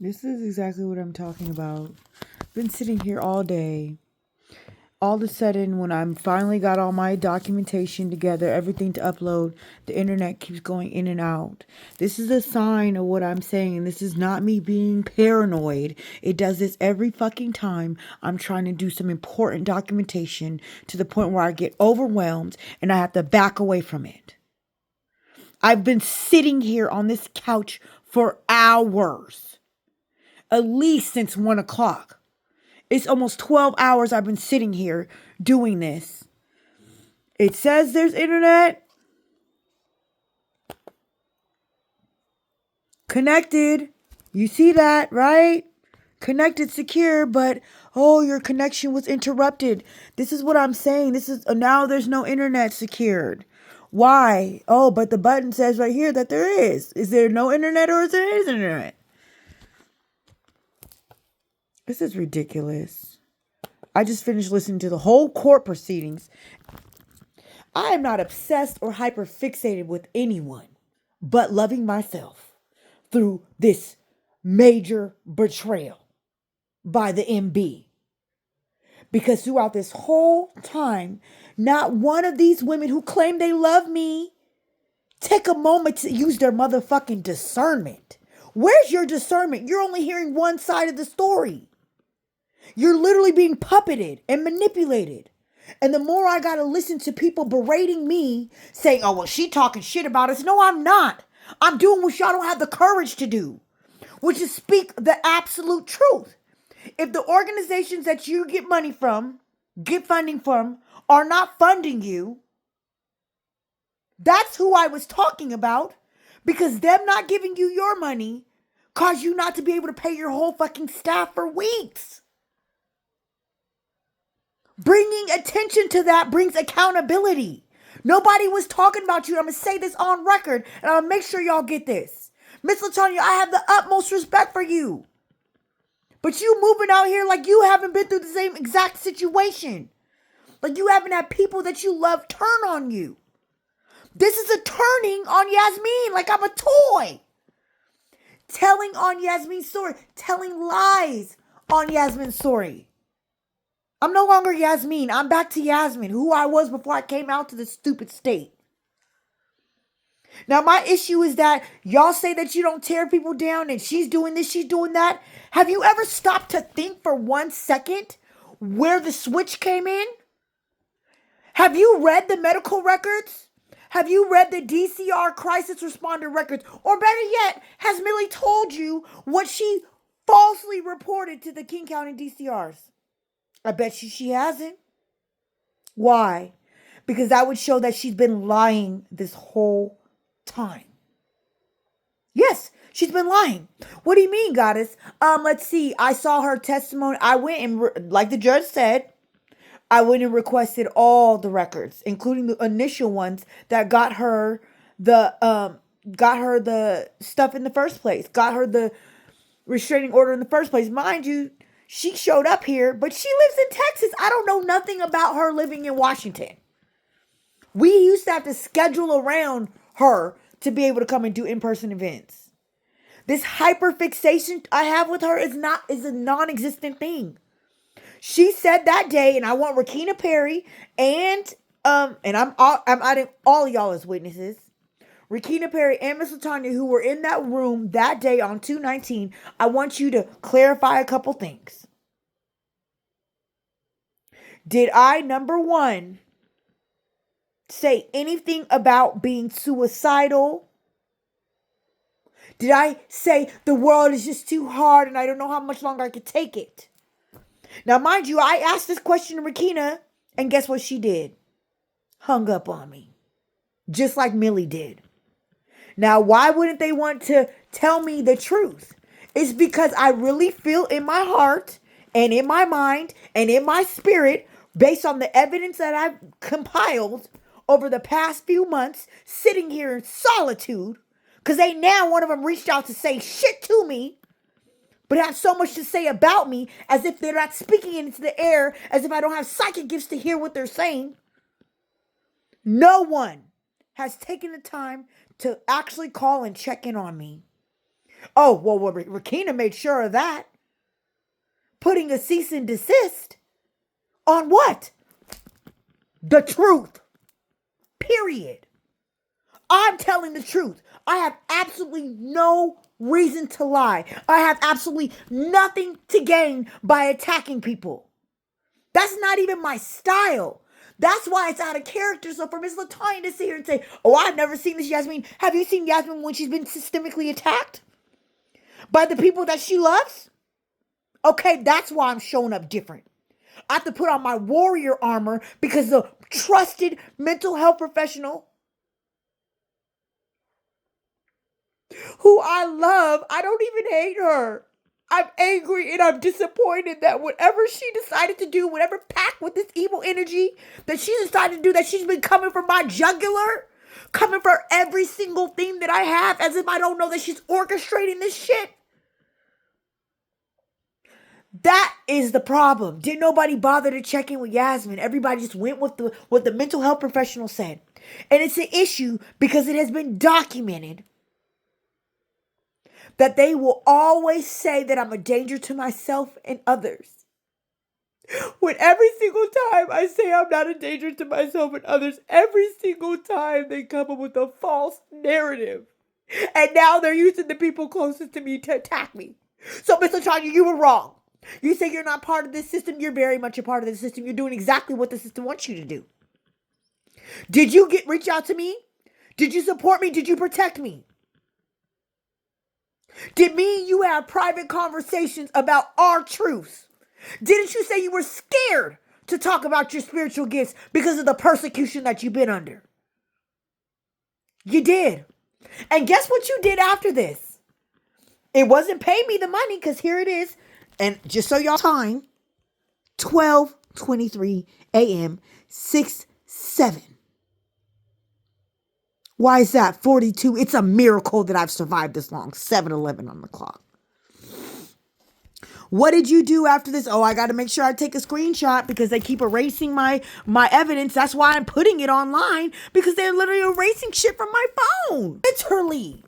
This is exactly what I'm talking about. Been sitting here all day. All of a sudden, when I'm finally got all my documentation together, everything to upload, the internet keeps going in and out. This is a sign of what I'm saying. This is not me being paranoid. It does this every fucking time I'm trying to do some important documentation to the point where I get overwhelmed and I have to back away from it. I've been sitting here on this couch for hours, at least since 1 o'clock. It's almost 12 hours I've been sitting here doing this. It says there's internet connected. You see that, right? Connected, secure, but oh, your connection was interrupted. This is what I'm saying. This is now there's no internet secured. Why? Oh, but the button says right here that there is. Is there no internet or is there internet? This is ridiculous. I just finished listening to the whole court proceedings. I am not obsessed or hyper fixated with anyone, but loving myself through this major betrayal by the MB. Because throughout this whole time, not one of these women who claim they love me take a moment to use their motherfucking discernment. Where's your discernment? You're only hearing one side of the story. You're literally being puppeted and manipulated. And the more I got to listen to people berating me, saying, oh, well, she talking shit about us. No, I'm not. I'm doing what y'all don't have the courage to do, which is speak the absolute truth. If the organizations that you get money from, get funding from, are not funding you, that's who I was talking about. Because them not giving you your money cause you not to be able to pay your whole fucking staff for weeks. Bringing attention to that brings accountability. Nobody was talking about you. I'm going to say this on record, and I'm going to make sure y'all get this. Miss LaTonya, I have the utmost respect for you. But you moving out here like you haven't been through the same exact situation. Like you haven't had people that you love turn on you. This is a turning on Yasmin like I'm a toy. Telling on Yasmin's story. Telling lies on Yasmin's story. I'm no longer Yasmin. I'm back to Yasmin, who I was before I came out to this stupid state. Now, my issue is that y'all say that you don't tear people down and she's doing this, she's doing that. Have you ever stopped to think for 1 second where the switch came in? Have you read the medical records? Have you read the DCR crisis responder records? Or better yet, has Millie told you what she falsely reported to the King County DCRs? I bet she hasn't. Why? Because that would show that she's been lying this whole time. Yes, she's been lying. What do you mean, goddess? Let's see. I saw her testimony. I went and, like the judge said, I went and requested all the records, including the initial ones that got her the stuff in the first place, got her the restraining order in the first place. Mind you, she showed up here, but she lives in Texas. I don't know nothing about her living in Washington. We used to have to schedule around her to be able to come and do in-person events. This hyperfixation I have with her is a non-existent thing. She said that day, and I want Rakina Perry and I'm adding all of y'all as witnesses. Rakina Perry and Miss LaTonya, who were in that room that day on 2/19, I want you to clarify a couple things. Did I, number one, say anything about being suicidal? Did I say the world is just too hard and I don't know how much longer I could take it? Now, mind you, I asked this question to Rakina, and guess what she did? Hung up on me. Just like Millie did. Now, why wouldn't they want to tell me the truth? It's because I really feel in my heart and in my mind and in my spirit, based on the evidence that I've compiled over the past few months, sitting here in solitude, because ain't now one of them reached out to say shit to me, but have so much to say about me as if they're not speaking into the air, as if I don't have psychic gifts to hear what they're saying. No one has taken the time to actually call and check in on me. Oh, well, Rakina made sure of that. Putting a cease and desist on what? The truth. Period. I'm telling the truth. I have absolutely no reason to lie. I have absolutely nothing to gain by attacking people. That's not even my style. That's why it's out of character. So for Miss LaTanya to sit here and say, oh, I've never seen this Yasmin. Have you seen Yasmin when she's been systemically attacked by the people that she loves? Okay, that's why I'm showing up different. I have to put on my warrior armor because the trusted mental health professional who I love, I don't even hate her. I'm angry and I'm disappointed that whatever she decided to do, whatever pact with this evil energy that she decided to do, that she's been coming for my jugular, coming for every single thing that I have, as if I don't know that she's orchestrating this shit. That is the problem. Didn't nobody bother to check in with Yasmin. Everybody just went with what the mental health professional said. And it's an issue because it has been documented that they will always say that I'm a danger to myself and others. When every single time I say I'm not a danger to myself and others, every single time they come up with a false narrative. And now they're using the people closest to me to attack me. So, Mr. Tanya, you were wrong. You say you're not part of this system. You're very much a part of the system. You're doing exactly what the system wants you to do. Did you reach out to me? Did you support me? Did you protect me? Did me and you have private conversations about our truths? Didn't you say you were scared to talk about your spiritual gifts because of the persecution that you've been under? You did. And guess what you did after this? It wasn't pay me the money, because here it is. And just so y'all time, 12:23 a.m., 6/7. Why is that? 42. It's a miracle that I've survived this long. 7:11 on the clock. What did you do after this? Oh, I got to make sure I take a screenshot because they keep erasing my evidence. That's why I'm putting it online, because they're literally erasing shit from my phone. Literally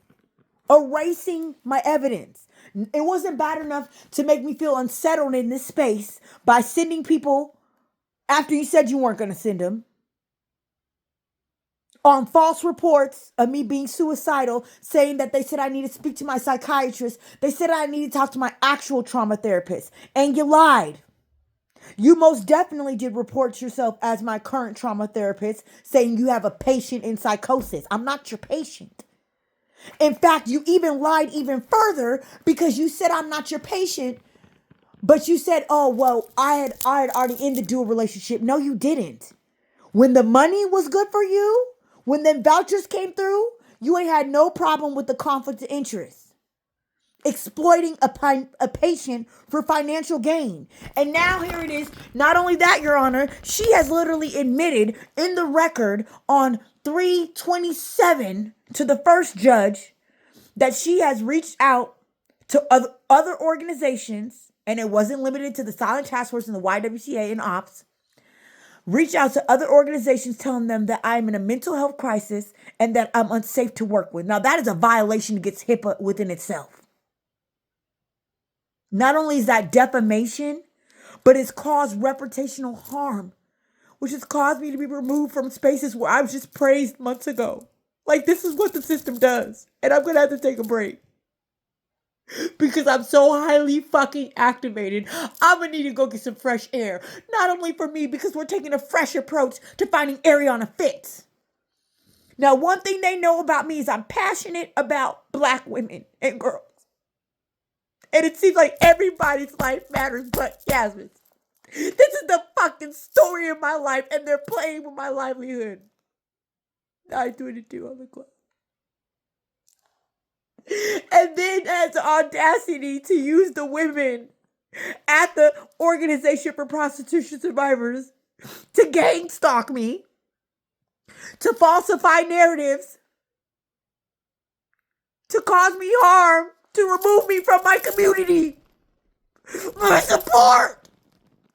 erasing my evidence. It wasn't bad enough to make me feel unsettled in this space by sending people after you said you weren't going to send them on false reports of me being suicidal, saying that they said I need to speak to my psychiatrist. They said I need to talk to my actual trauma therapist. And you lied. You most definitely did report yourself as my current trauma therapist, saying you have a patient in psychosis. I'm not your patient. In fact, you even lied even further, because you said I'm not your patient, but you said, oh, well, I had already ended the dual relationship. No, you didn't. When the money was good for you, when them vouchers came through, you ain't had no problem with the conflict of interest. Exploiting a patient for financial gain. And now here it is. Not only that, Your Honor, she has literally admitted in the record on 3/27 to the first judge that she has reached out to other organizations, and it wasn't limited to the Silent Task Force and the YWCA and OPS. Reach out to other organizations telling them that I'm in a mental health crisis and that I'm unsafe to work with. Now, that is a violation against HIPAA within itself. Not only is that defamation, but it's caused reputational harm, which has caused me to be removed from spaces where I was just praised months ago. Like, this is what the system does. And I'm going to have to take a break, because I'm so highly fucking activated. I'm going to need to go get some fresh air. Not only for me, because we're taking a fresh approach to finding Ariana Fitz. Now, one thing they know about me is I'm passionate about Black women and girls. And it seems like everybody's life matters but Yasmin's. This is the fucking story of my life, and they're playing with my livelihood. 9:22 on the clock. And then has the audacity to use the women at the Organization for Prostitution Survivors to gang stalk me, to falsify narratives, to cause me harm, to remove me from my community, my support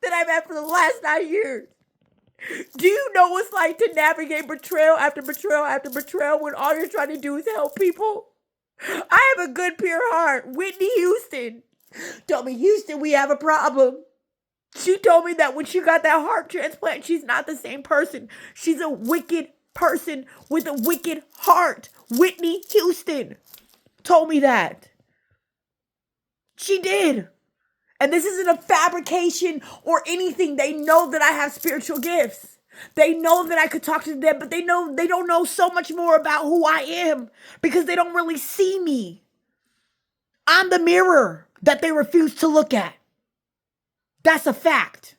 that I've had for the last 9 years. Do you know what it's like to navigate betrayal after betrayal after betrayal when all you're trying to do is help people? I have a good, pure heart. Whitney Houston told me, Houston, we have a problem. She told me that when she got that heart transplant, she's not the same person. She's a wicked person with a wicked heart. Whitney Houston told me that. She did. And this isn't a fabrication or anything. They know that I have spiritual gifts. They know that I could talk to them, but they don't know so much more about who I am because they don't really see me. I'm the mirror that they refuse to look at. That's a fact.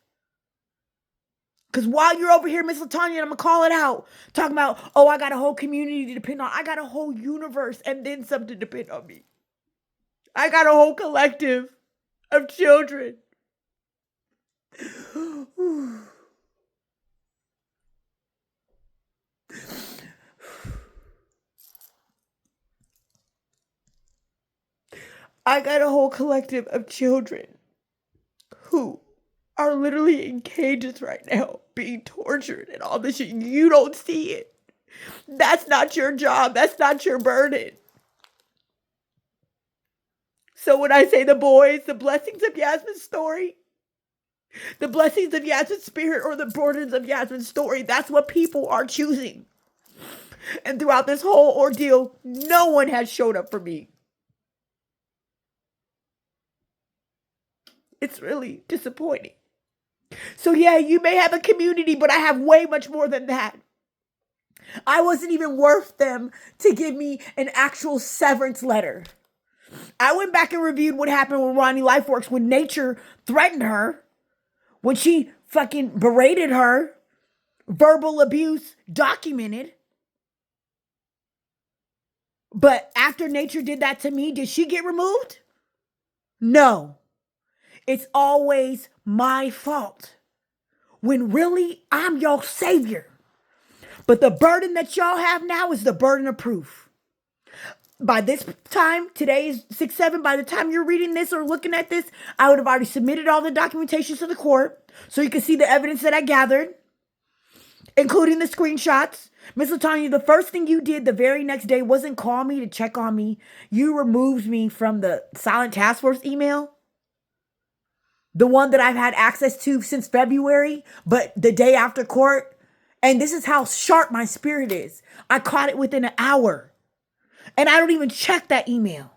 Because while you're over here, Miss Latanya, and I'm going to call it out, talking about, oh, I got a whole community to depend on. I got a whole universe and then some to depend on me. I got a whole collective of children. I got a whole collective of children who are literally in cages right now, being tortured and all this shit. You don't see it. That's not your job. That's not your burden. So when I say the boys, the blessings of Yasmin's story, the blessings of Yasmin's spirit, or the burdens of Yasmin's story, that's what people are choosing. And throughout this whole ordeal, no one has showed up for me. It's really disappointing. So yeah, you may have a community, but I have way much more than that. I wasn't even worth them to give me an actual severance letter. I went back and reviewed what happened with Ronnie Lifeworks when Nature threatened her, when she fucking berated her, verbal abuse documented. But after Nature did that to me, did she get removed? No. It's always my fault. When really, I'm your savior. But the burden that y'all have now is the burden of proof. By this time, today is 6/7, by the time you're reading this or looking at this, I would have already submitted all the documentation to the court so you can see the evidence that I gathered, including the screenshots. Miss Latanya, the first thing you did the very next day wasn't call me to check on me. You removed me from the Silent Task Force email. The one that I've had access to since February, but the day after court. And this is how sharp my spirit is. I caught it within an hour. And I don't even check that email.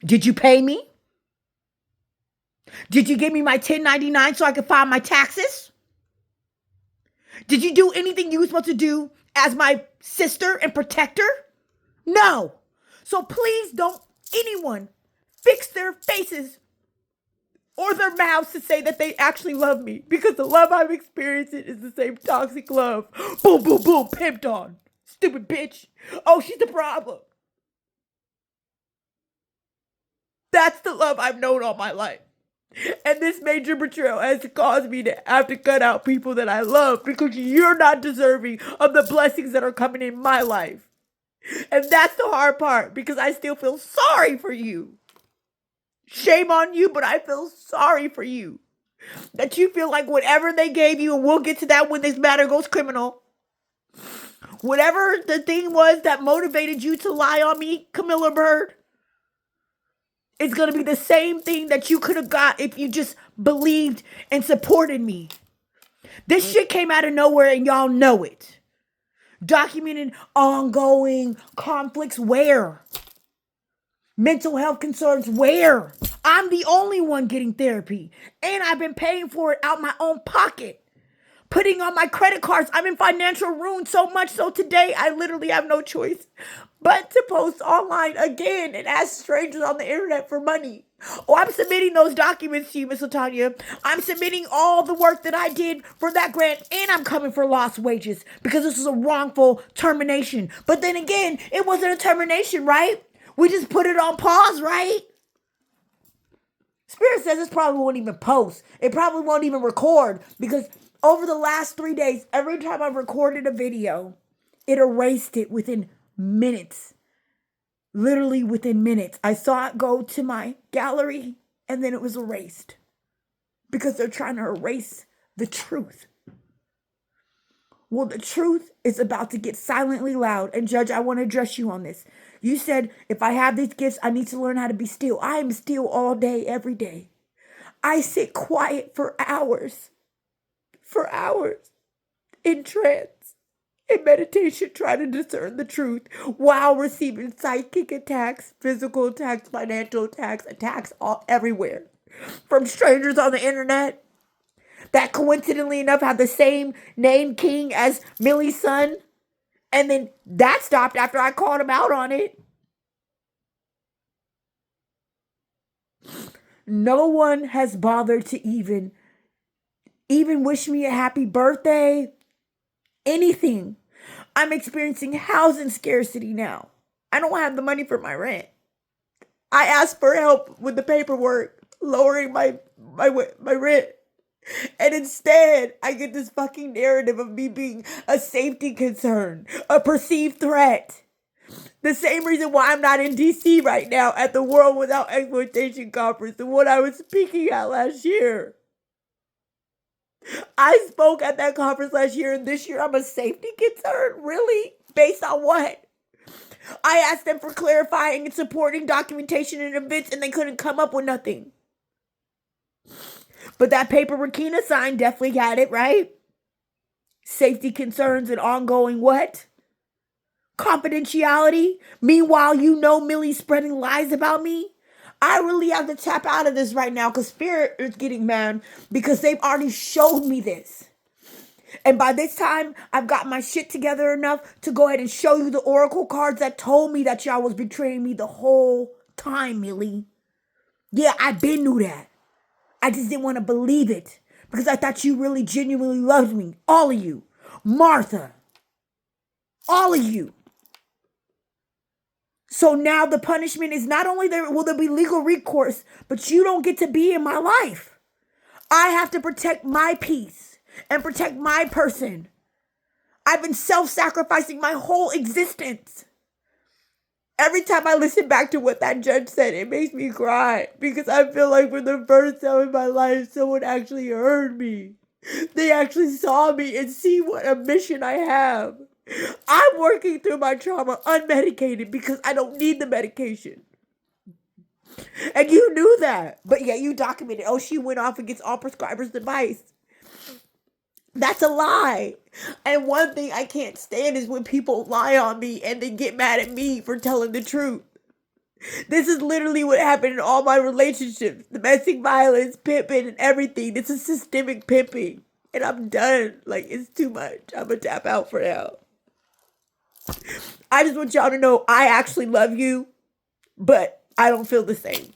Did you pay me? Did you give me my 1099 so I could file my taxes? Did you do anything you were supposed to do as my sister and protector? No. So please don't anyone fix their faces or their mouths to say that they actually love me, because the love I'm experiencing is the same toxic love. Boom, boom, boom, pimped on. Stupid bitch. Oh, she's the problem. That's the love I've known all my life. And this major betrayal has caused me to have to cut out people that I love because you're not deserving of the blessings that are coming in my life. And that's the hard part, because I still feel sorry for you. Shame on you, but I feel sorry for you. That you feel like whatever they gave you, and we'll get to that when this matter goes criminal, whatever the thing was that motivated you to lie on me, Camilla Bird, it's going to be the same thing that you could have got if you just believed and supported me. This shit came out of nowhere and y'all know it. Documented ongoing conflicts where? Mental health concerns where? I'm the only one getting therapy. And I've been paying for it out my own pocket. Putting on my credit cards. I'm in financial ruin so much so today I literally have no choice but to post online again and ask strangers on the internet for money. Oh, I'm submitting those documents to you, Miss Latanya. I'm submitting all the work that I did for that grant, and I'm coming for lost wages because this is a wrongful termination. But then again, it wasn't a termination, right? We just put it on pause, right? Spirit says this probably won't even post. It probably won't even record, because over the last 3 days, every time I've recorded a video, it erased it within minutes. Literally within minutes. I saw it go to my gallery and then it was erased. Because they're trying to erase the truth. Well, the truth is about to get silently loud. And Judge, I want to address you on this. You said, if I have these gifts, I need to learn how to be still. I am still all day, every day. I sit quiet for hours in trance, in meditation, trying to discern the truth while receiving psychic attacks, physical attacks, financial attacks all everywhere. From strangers on the internet that coincidentally enough have the same name king as Millie's son. And then that stopped after I called him out on it. No one has bothered to even wish me a happy birthday, anything. I'm experiencing housing scarcity now. I don't have the money for my rent. I asked for help with the paperwork, lowering my rent. And instead, I get this fucking narrative of me being a safety concern, a perceived threat. The same reason why I'm not in DC right now at the World Without Exploitation Conference, the one I was speaking at last year. I spoke at that conference last year, and this year I'm a safety concern? Really? Based on what? I asked them for clarifying and supporting documentation and events, and they couldn't come up with nothing. But that paper Rakina signed definitely had it, right? Safety concerns and ongoing what? Confidentiality. Meanwhile, you know Millie's spreading lies about me. I really have to tap out of this right now because Spirit is getting mad because they've already showed me this. And by this time, I've got my shit together enough to go ahead and show you the oracle cards that told me that y'all was betraying me the whole time, Millie. Yeah, I been knew that. I just didn't want to believe it because I thought you really genuinely loved me. All of you. Martha. All of you. So now the punishment is not only will there be legal recourse, but you don't get to be in my life. I have to protect my peace and protect my person. I've been self-sacrificing my whole existence. Every time I listen back to what that judge said, it makes me cry because I feel like for the first time in my life, someone actually heard me. They actually saw me and see what a mission I have. I'm working through my trauma unmedicated because I don't need the medication. And you knew that. But yet you documented, oh, she went off against all prescribers' advice. That's a lie. And one thing I can't stand is when people lie on me and they get mad at me for telling the truth. This is literally what happened in all my relationships. Domestic violence, pimping, and everything. This is systemic pimping. And I'm done. Like, it's too much. I'm going to tap out for now. I just want y'all to know I actually love you, but I don't feel the same.